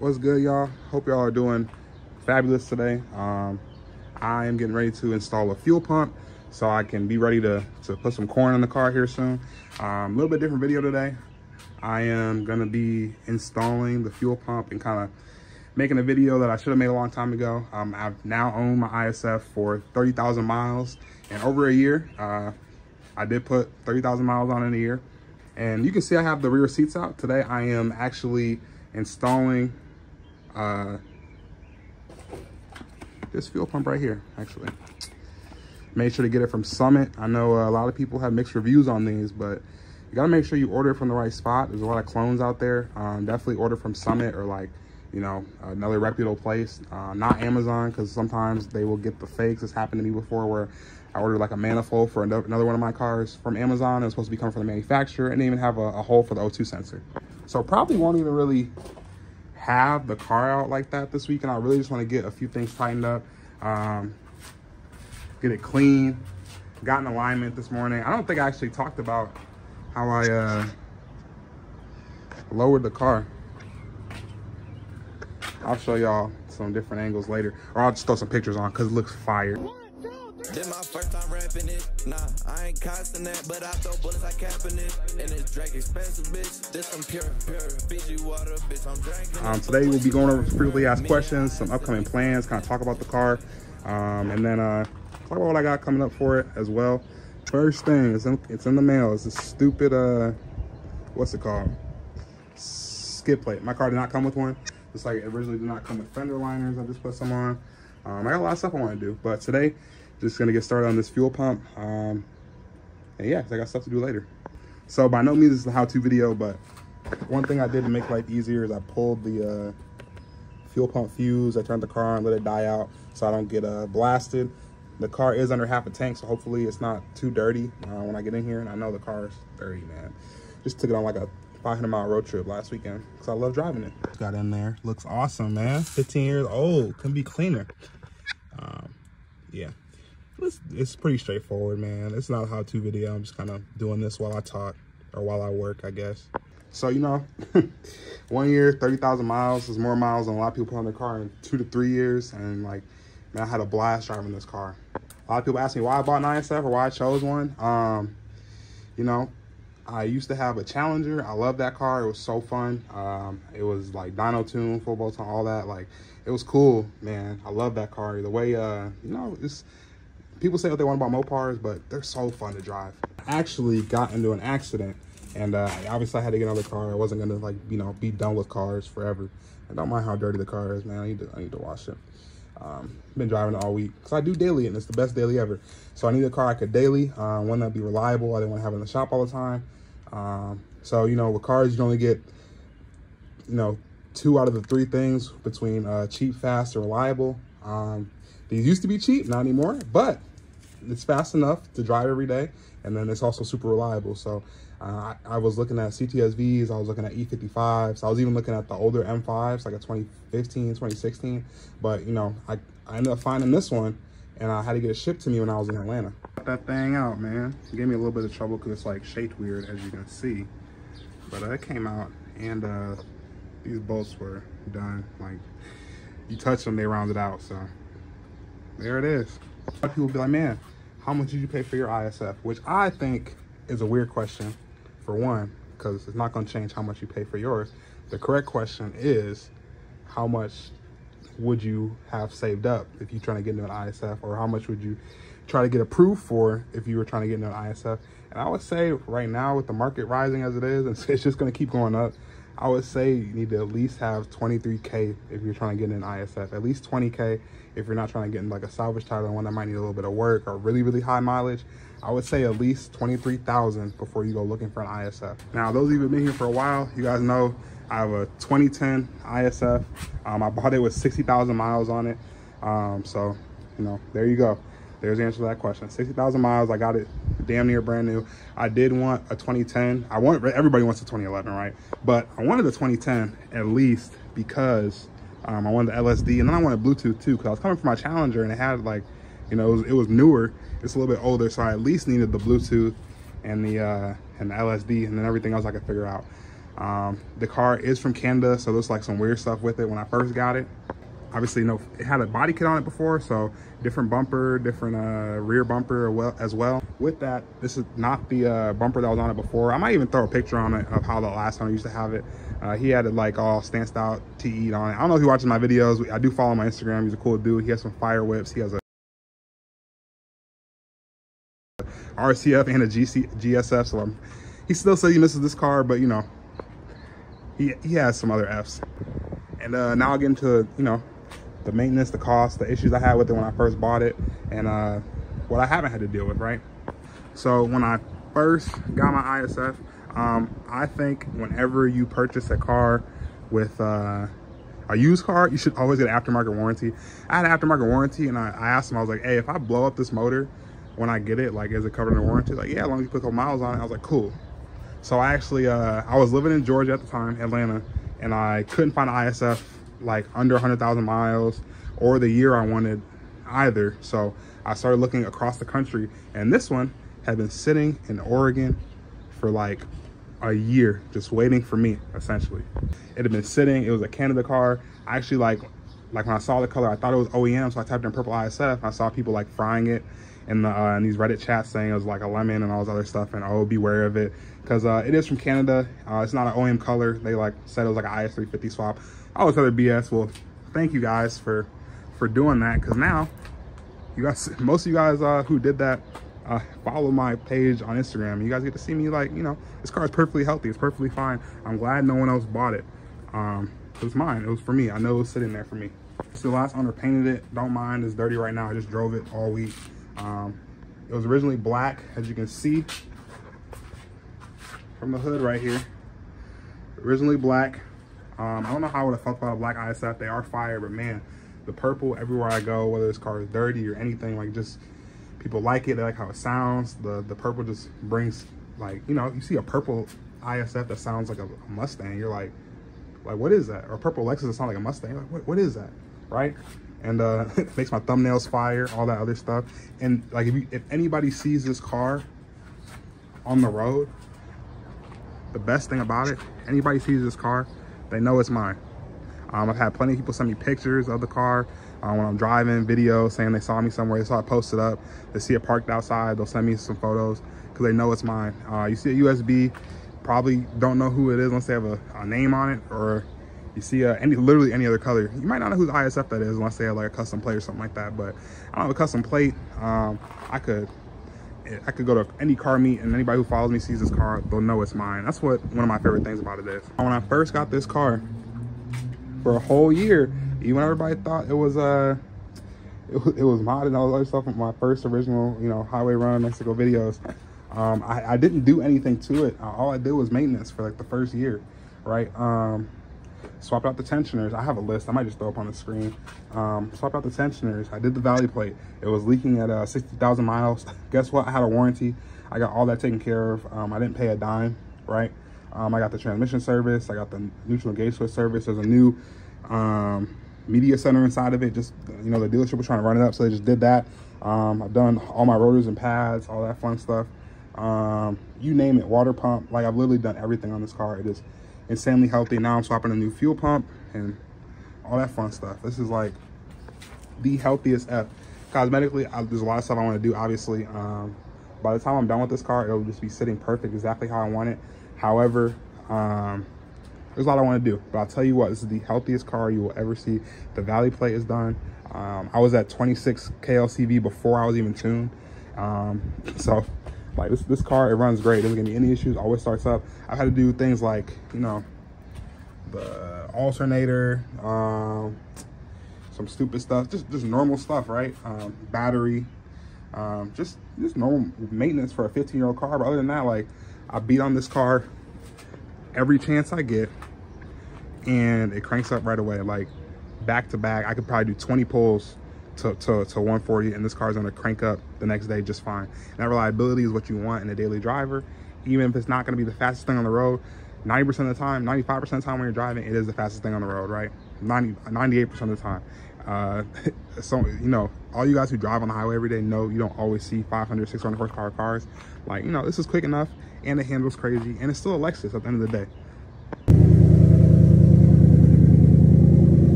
What's good, y'all? Hope y'all are doing fabulous today. I am getting ready to install a fuel pump so I can be ready to put some corn in the car here soon. A little bit different video today. I am gonna be installing the fuel pump and kind of making a video that I should have made a long time ago. I've now owned my ISF for 30,000 miles and over a year. I did put 30,000 miles on in a year. And you can see I have the rear seats out. Today I am actually installing this fuel pump right here, actually. Made sure to get it from Summit. I know a lot of people have mixed reviews on these, but you gotta make sure you order it from the right spot. There's a lot of clones out there. Definitely order from Summit or like, you know, another reputable place, not Amazon, because sometimes they will get the fakes. It's happened to me before where I ordered like a manifold for another one of my cars from Amazon. It's supposed to be coming from the manufacturer and they even have a hole for the O2 sensor. So probably won't even really have the car out like that this week. And I really just want to get a few things tightened up, get it clean, got in alignment this morning. I don't think I actually talked about how I lowered the car. I'll show y'all some different angles later, or I'll just throw some pictures on because it looks fire. This my first time rapping it. Nah, I ain't costing that, but I throw bullets like capping it. And it's Drake expensive, bitch. This some pure Fiji water, bitch. I'm drinking. Today we'll be going over frequently asked questions, some upcoming plans, kind of talk about the car, and then talk about what I got coming up for it as well. First thing, it's in the mail. It's a stupid what's it called? Skid plate. My car did not come with one. Just like it originally did not come with fender liners. I just put some on. I got a lot of stuff I want to do, but today just gonna get started on this fuel pump. And yeah, I got stuff to do later. So by no means this is a how-to video, but one thing I did to make life easier is I pulled the fuel pump fuse. I turned the car on, let it die out so I don't get blasted. The car is under half a tank, so hopefully it's not too dirty when I get in here. And I know the car is dirty, man. Just took it on like a 500-mile road trip last weekend because I love driving it. Got in there, looks awesome, man. 15 years old, couldn't be cleaner. Yeah, it's pretty straightforward, man. It's not a how-to video. I'm just kind of doing this while I talk or while I work, I guess. So, you know, 1 year, 30,000 miles is more miles than a lot of people put on their car in 2 to 3 years. And like, man, I had a blast driving this car. A lot of people ask me why I bought an ISF or why I chose one. You know, I used to have a Challenger. I love that car. It was so fun. It was like dyno tune, full bolt on, all that. Like, it was cool, man. I love that car. The way, you know, it's, people say what they want about Mopars, but they're so fun to drive. I actually got into an accident, and obviously I had to get another car. I wasn't gonna, like, you know, be done with cars forever. I don't mind how dirty the car is, man. I need to wash it. Been driving it all week because I do daily, and it's the best daily ever. So I need a car I could daily, one that'd be reliable. I didn't want to have it in the shop all the time. So, you know, with cars, you only get, you know, 2 out of the 3 things between cheap, fast, or reliable. These used to be cheap, not anymore, but it's fast enough to drive every day, and then it's also super reliable. So I was looking at CTSVs, I was looking at E55s, I was even looking at the older M5s, like a 2015, 2016. But, you know, I ended up finding this one, and I had to get it shipped to me when I was in Atlanta. Got that thing out, man. It gave me a little bit of trouble because it's like shaped weird, as you can see. But it came out, and these bolts were done. Like, you touch them, they round it out. So there it is. A lot of people be like, man, how much did you pay for your ISF? Which I think is a weird question, for one, because it's not going to change how much you pay for yours. The correct question is, how much would you have saved up if you're trying to get into an ISF, or how much would you try to get approved for if you were trying to get into an ISF? And I would say right now, with the market rising as it is, and it's just going to keep going up, I would say you need to at least have 23K if you're trying to get in an ISF, at least 20K if you're not trying to get in like a salvage title, one that might need a little bit of work or really, really high mileage. I would say at least 23,000 before you go looking for an ISF. Now, those of you who've been here for a while, you guys know I have a 2010 ISF. I bought it with 60,000 miles on it. So, you know, there you go. There's the answer to that question. 60,000 miles, I got it damn near brand new. I did want a 2010. Everybody wants a 2011, right? But I wanted a 2010 at least because I wanted the LSD, and then I wanted Bluetooth too, because I was coming from my Challenger and it had, like, you know, it was newer. It's a little bit older, so I at least needed the Bluetooth and the LSD, and then everything else I could figure out. The car is from Canada, so there's like some weird stuff with it when I first got it. Obviously, no, it had a body kit on it before, so different bumper, different rear bumper as well. With that, this is not the bumper that was on it before. I might even throw a picture on it of how the last owner used to have it. He had it like all stanced out, TE'd on it. I don't know if he watches my videos. I do follow my Instagram. He's a cool dude. He has some fire whips. He has a RCF and a GSF, so he still says he misses this car, but you know, he has some other Fs. And now I'll get into, you know, the maintenance, the cost, the issues I had with it when I first bought it, and what I haven't had to deal with, right? So when I first got my ISF, I think whenever you purchase a car with a used car, you should always get an aftermarket warranty. I had an aftermarket warranty, and I asked him, I was like, hey, if I blow up this motor when I get it, like, is it covered in the warranty? Like, yeah, as long as you put a couple miles on it. I was like, cool. So I actually, I was living in Georgia at the time, Atlanta, and I couldn't find an ISF like under 100,000 miles or the year I wanted either. So I started looking across the country, and this one had been sitting in Oregon for like a year, just waiting for me, essentially. It had been sitting. It was a Canada car. I actually like when I saw the color, I thought it was OEM, so I typed in purple ISF. I saw people like frying it in these Reddit chats saying it was like a lemon and all this other stuff, and oh, beware of it, because it is from Canada. It's not an OEM color. They like said it was like an IS350 swap. All this other BS. Well, thank you guys for doing that, because now you guys, most of you guys who did that, follow my page on Instagram. You guys get to see me, like, you know, this car is perfectly healthy. It's perfectly fine. I'm glad no one else bought it. It was mine. It was for me. I know it was sitting there for me. So the last owner painted it. Don't mind. It's dirty right now. I just drove it all week. It was originally black, as you can see from the hood right here. Originally black. I don't know how I would have felt about a black ISF. They are fire, but man, the purple everywhere I go, whether this car is dirty or anything, like, just people like it. They like how it sounds. The purple just brings, like, you know, you see a purple ISF that sounds like a Mustang, you're like what is that? Or a purple Lexus that sounds like a Mustang, like, what is that, right? And it makes my thumbnails fire, all that other stuff. And like, if anybody sees this car on the road, the best thing about it, anybody sees this car, they know it's mine. I've had plenty of people send me pictures of the car when I'm driving, videos saying they saw me somewhere, they saw it posted up, they see it parked outside, they'll send me some photos because they know it's mine. You see a USB, probably don't know who it is unless they have a name on it, or you see literally any other color. You might not know whose ISF that is unless they have like a custom plate or something like that, but I don't have a custom plate. I could go to any car meet, and anybody who follows me sees this car, they'll know it's mine. That's what one of my favorite things about it is. When I first got this car, for a whole year, even everybody thought it was modded and all that other stuff from my first original, you know, highway run Mexico videos. I didn't do anything to it. All I did was maintenance for like the first year, right? Swapped out the tensioners. I have a list. I might just throw up on the screen. Swapped out the tensioners. I did the valley plate. It was leaking at 60,000 miles. Guess what? I had a warranty. I got all that taken care of. I didn't pay a dime, right? I got the transmission service. I got the neutral gauge switch service. There's a new media center inside of it. Just, you know, the dealership was trying to run it up, so they just did that. I've done all my rotors and pads, all that fun stuff. You name it, water pump. Like, I've literally done everything on this car. It is insanely healthy. Now I'm swapping a new fuel pump and all that fun stuff. This is like the healthiest F. Cosmetically, there's a lot of stuff I want to do, obviously. By the time I'm done with this car, it'll just be sitting perfect, exactly how I want it. However, there's a lot I want to do, but I'll tell you what, this is the healthiest car you will ever see. The valley plate is done. I was at 26 KLCV before I was even tuned. So like, this car, it runs great. It doesn't give me any issues, always starts up. I've had to do things like, you know, the alternator, some stupid stuff, just normal stuff, right? Battery, just normal maintenance for a 15-year-old car. But other than that, like, I beat on this car every chance I get, and it cranks up right away. Like, back to back, I could probably do 20 pulls to 140, and this car's gonna crank up the next day just fine. And that reliability is what you want in a daily driver. Even if it's not gonna be the fastest thing on the road, 90% of the time, 95% of the time when you're driving, it is the fastest thing on the road, right? 98% of the time. So, you know, all you guys who drive on the highway every day know you don't always see 500, 600 horsepower cars. Like, you know, this is quick enough, and it handles crazy, and it's still a Lexus at the end of the day.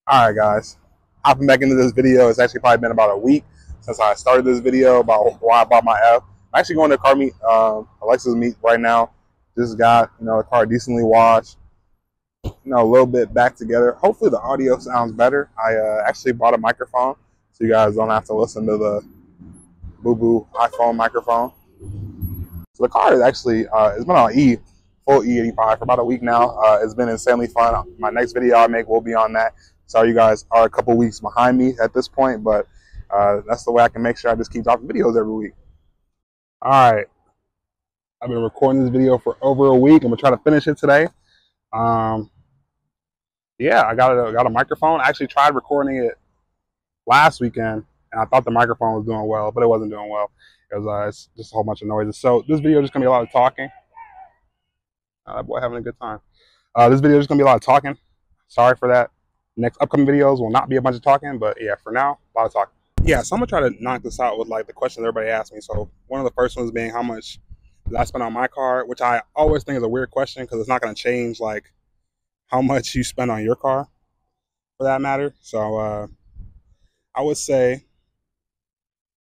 All right, guys, hopping back into this video. It's actually probably been about a week since I started this video about why I bought my F. I'm actually going to a car meet, a Lexus meet right now. Just got, the car decently washed, a little bit back together. Hopefully the audio sounds better. I actually bought a microphone, so you guys don't have to listen to the boo-boo iPhone microphone. So the car is actually, it's been on full E85 for about a week now. It's been insanely fun. My next video I make will be on that. Sorry you guys are a couple weeks behind me at this point, but that's the way I can make sure I just keep dropping videos every week. All right. I've been recording this video for over a week. I'm gonna try to finish it today. Yeah, I got a microphone. I actually tried recording it last weekend, and I thought the microphone was doing well, but it wasn't doing well. It was it's just a whole bunch of noises. So this video is just gonna be a lot of talking. That boy having a good time. This video is just gonna be a lot of talking. Sorry for that. Next upcoming videos will not be a bunch of talking, but yeah, for now, a lot of talking. Yeah, so I'm gonna try to knock this out with like the questions everybody asked me. So one of the first ones being how much did I spend on my car, which I always think is a weird question because it's not gonna change like how much you spend on your car for that matter. So I would say,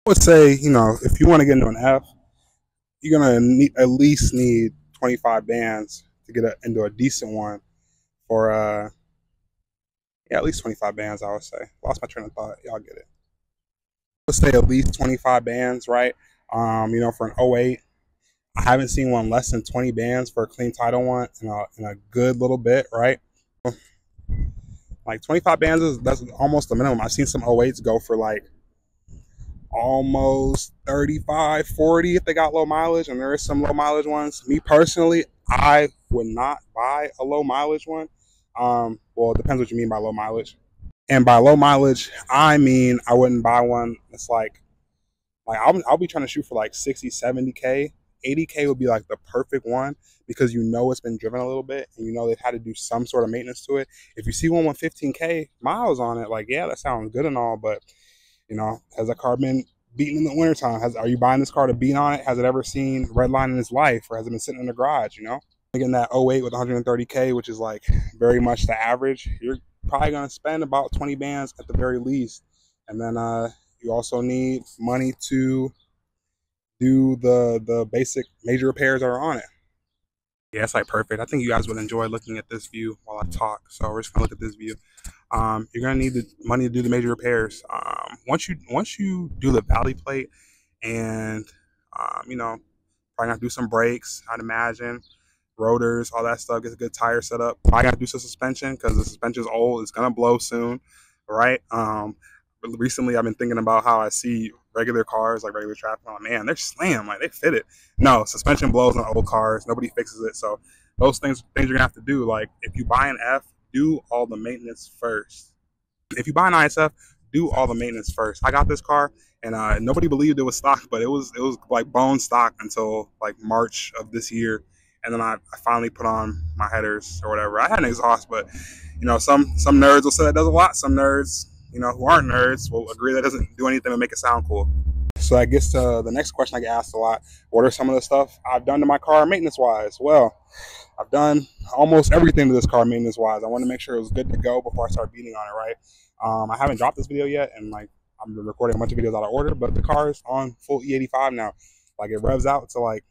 if you want to get into an F, you're gonna at least need 25 bands to get into a decent one for yeah, at least 25 bands, I would say. Lost my train of thought. Y'all get it. Let's say at least 25 bands, right? For an '08, I haven't seen one less than 20 bands for a clean title one in a good little bit, right? Like 25 bands that's almost the minimum. I've seen some '08s go for like almost 35, 40 if they got low mileage, and there is some low mileage ones. Me personally, I would not buy a low mileage one. Well, it depends what you mean by low mileage. And by low mileage, I mean I wouldn't buy one that's like I'll be trying to shoot for like 60, 70K. 80K would be like the perfect one because it's been driven a little bit and they've had to do some sort of maintenance to it. If you see one with 15K miles on it, like, yeah, that sounds good and all, but has a car been beaten in the wintertime? Are you buying this car to beat on it? Has it ever seen redline in its life, or has it been sitting in the garage? Getting that '08 with 130K, which is like very much the average, you're probably going to spend about 20 bands at the very least. And then you also need money to do the basic major repairs that are on it. Yeah, it's like perfect. I think you guys would enjoy looking at this view while I talk. So we're just gonna look at this view. You're gonna need the money to do the major repairs. Once you do the valley plate and probably gonna do some brakes, I'd imagine, rotors, all that stuff, get a good tire set up. Probably gotta do some suspension because the suspension's old, it's gonna blow soon, right? Recently I've been thinking about how I see regular cars, like regular traffic, I'm like, man, they're slammed, like they fit it. No, suspension blows on old cars, nobody fixes it. So those things you're gonna have to do. Like if you buy an F, do all the maintenance first. If you buy an ISF, do all the maintenance first. I got this car and nobody believed it was stock, but it was like bone stock until like March of this year. And then I finally put on my headers or whatever. I had an exhaust, but some nerds will say that does a lot. Some nerds, who aren't nerds will agree that doesn't do anything to make it sound cool. So I guess the next question I get asked a lot, what are some of the stuff I've done to my car maintenance-wise? Well, I've done almost everything to this car maintenance-wise. I want to make sure it was good to go before I start beating on it, right? I haven't dropped this video yet, and like I'm recording a bunch of videos out of order, but the car is on full E85 now. Like it revs out to like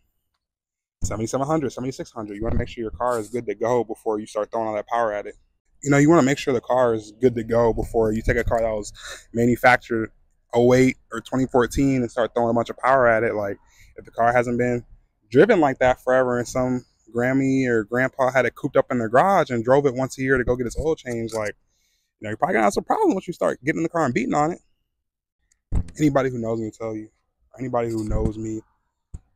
7,700, 7,600. You want to make sure your car is good to go before you start throwing all that power at it. You want to make sure the car is good to go before you take a car that was manufactured '08 or 2014 and start throwing a bunch of power at it. Like if the car hasn't been driven like that forever and some Grammy or grandpa had it cooped up in their garage and drove it once a year to go get his oil change, like, you're probably gonna have some problems once you start getting in the car and beating on it. Anybody who knows me will tell you, anybody who knows me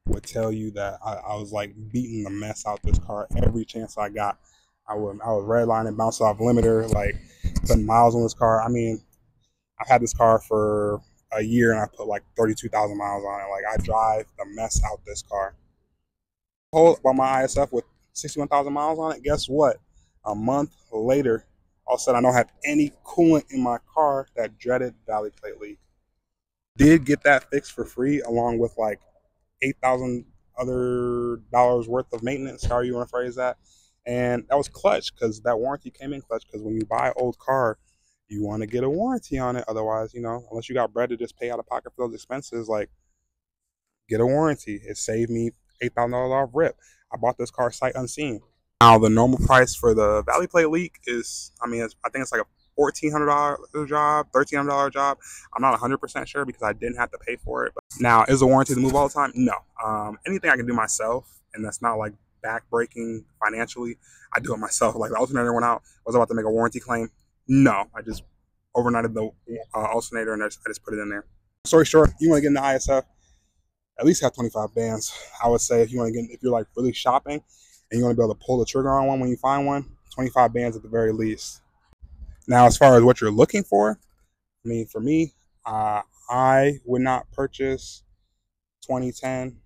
would tell you that I was like beating the mess out this car every chance I got. I was redlining, bouncing off limiter, like putting miles on this car. I mean, I've had this car for a year and I put like 32,000 miles on it. Like I drive the mess out this car. Hold by my ISF with 61,000 miles on it. Guess what? A month later, all of a sudden I don't have any coolant in my car. That dreaded valley plate leak. Did get that fixed for free along with like $8,000 other dollars worth of maintenance, however you want to phrase that. And that was clutch because that warranty came in clutch, because when you buy an old car, you want to get a warranty on it. Otherwise, you know, unless you got bread to just pay out of pocket for those expenses, like, get a warranty. It saved me $8,000 off rip. I bought this car sight unseen. Now, the normal price for the Valley Plate leak is, I mean, I think it's like a $1,400 job, $1,300 job. I'm not 100% sure because I didn't have to pay for it. But now, is the warranty to move all the time? No. Anything I can do myself, and that's not like back-breaking financially, I do it myself. Like, the alternator went out, I was about to make a warranty claim. No, I just overnighted the alternator and I just put it in there. Story short, you want to get into ISF, at least have 25 bands. I would say if you want to get, if you're like really shopping and you want to be able to pull the trigger on one when you find one, 25 bands at the very least. Now, as far as what you're looking for, I mean, for me, I would not purchase 2010,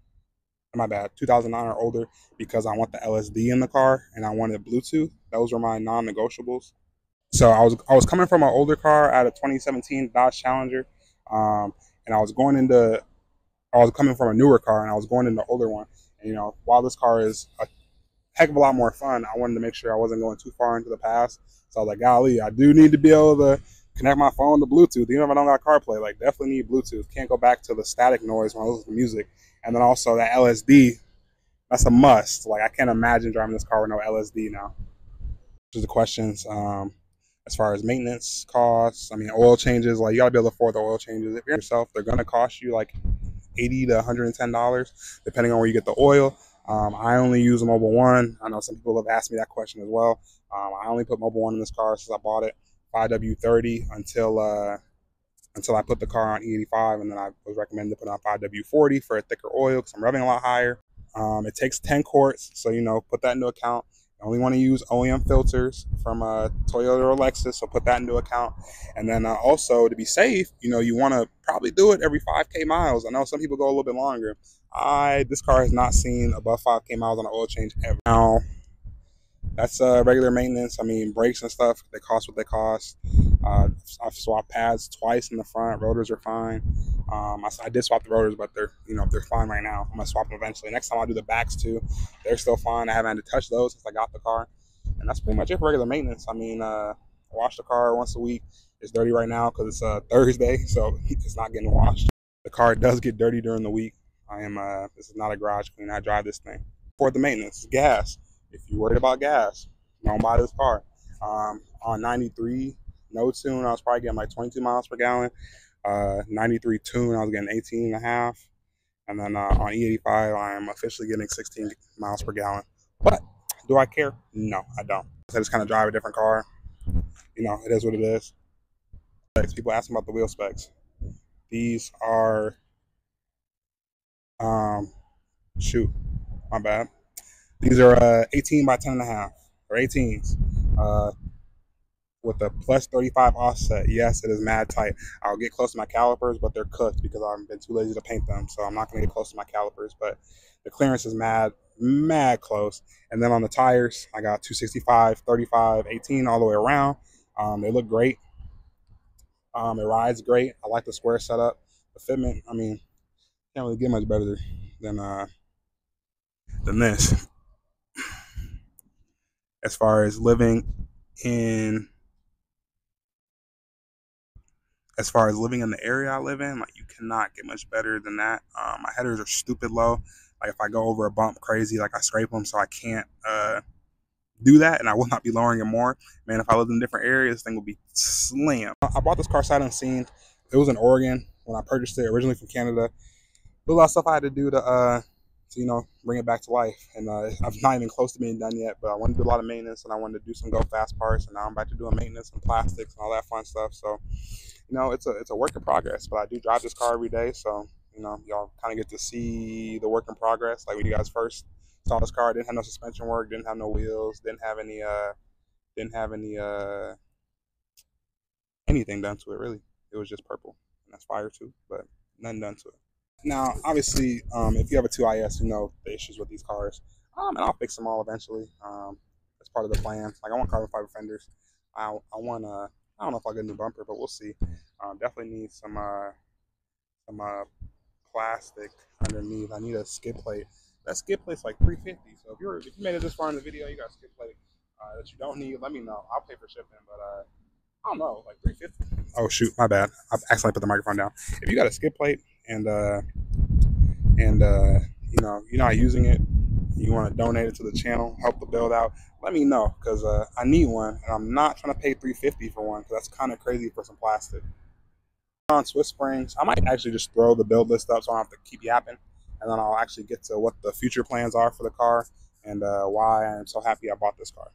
my bad, 2009 or older, because I want the LSD in the car and I wanted Bluetooth. Those were my non-negotiables. So I was coming from an older car at a 2017 Dodge Challenger, and I was coming from a newer car and I was going into an older one. And, you know, while this car is a heck of a lot more fun, I wanted to make sure I wasn't going too far into the past. So I was like, golly, I do need to be able to connect my phone to Bluetooth. Even if I don't got CarPlay, like, definitely need Bluetooth. Can't go back to the static noise when I listen to music. And then also that LSD, that's a must. Like, I can't imagine driving this car with no LSD now. Just the questions. As far as maintenance costs, I mean, oil changes, like, you gotta be able to afford the oil changes. If you're yourself, they're gonna cost you like $80 to $110, depending on where you get the oil. I only use a Mobil 1. I know some people have asked me that question as well. I only put Mobil 1 in this car since I bought it, 5W30 until I put the car on E85, and then I was recommended to put on 5W40 for a thicker oil because I'm revving a lot higher. It takes 10 quarts, so, you know, put that into account. You only want to use OEM filters from Toyota or Lexus, so put that into account. And then also, to be safe, you know, you want to probably do it every 5K miles. I know some people go a little bit longer. This car has not seen above 5K miles on an oil change ever. Now, that's regular maintenance. I mean, brakes and stuff, they cost what they cost. I've swapped pads twice in the front. Rotors are fine. I did swap the rotors, but they're fine right now. I'm gonna swap them eventually. Next time I'll do the backs too. They're still fine. I haven't had to touch those since I got the car. And that's pretty much it for regular maintenance. I mean, I wash the car once a week. It's dirty right now because it's Thursday, so it's not getting washed. The car does get dirty during the week. This is not a garage clean. I drive this thing. For the maintenance, gas. If you're worried about gas, don't buy this car. On 93 no tune, I was probably getting like 22 miles per gallon. 93 tune, I was getting 18 and a half. And then on E85, I am officially getting 16 miles per gallon. But do I care? No, I don't. I just kind of drive a different car. You know, it is what it is. People ask me about the wheel specs. These are, shoot, my bad. These are 18 by 10 and a half, or 18s. With a plus 35 offset. Yes, it is mad tight. I'll get close to my calipers, but they're cooked because I've been too lazy to paint them. So I'm not going to get close to my calipers, but the clearance is mad close. And then on the tires, I got 265, 35, 18 all the way around. They look great. It rides great. I like the square setup. The fitment, I mean, can't really get much better than this. As far as living in the area I live in, like, you cannot get much better than that. My headers are stupid low. Like, if I go over a bump crazy, like, I scrape them, so I can't do that, and I will not be lowering it more. Man, if I lived in different areas, this thing would be slim. I bought this car sight unseen. It was in Oregon when I purchased it, originally from Canada. A lot of stuff I had to do to you know, bring it back to life. And I'm not even close to being done yet, but I wanted to do a lot of maintenance, and I wanted to do some go fast parts, and now I'm back to doing maintenance and plastics and all that fun stuff. So, you know, it's a work in progress, but I do drive this car every day. So, you know, y'all kind of get to see the work in progress. Like, when you guys first saw this car, it didn't have no suspension work, didn't have no wheels, didn't have any anything done to it, really. It was just purple, and that's fire too, but nothing done to it. Now, obviously, if you have a 2IS, you know the issues with these cars, and I'll fix them all eventually. That's part of the plan. Like, I want carbon fiber fenders. I want I don't know if I'll get a new bumper, but we'll see. Definitely need some plastic underneath. I need a skid plate. That skid plate's like $350. So if you made it this far in the video, you got a skid plate that you don't need, let me know. I'll pay for shipping, but I don't know, like $350. Oh shoot, my bad. I accidentally put the microphone down. If you got a skid plate and you know you're not using it, you want to donate it to the channel, help the build out, let me know, because I need one, and I'm not trying to pay $350 for one, because that's kind of crazy for some plastic. On Swiss springs, I might actually just throw the build list up so I don't have to keep yapping, and then I'll actually get to what the future plans are for the car and why I'm so happy I bought this car.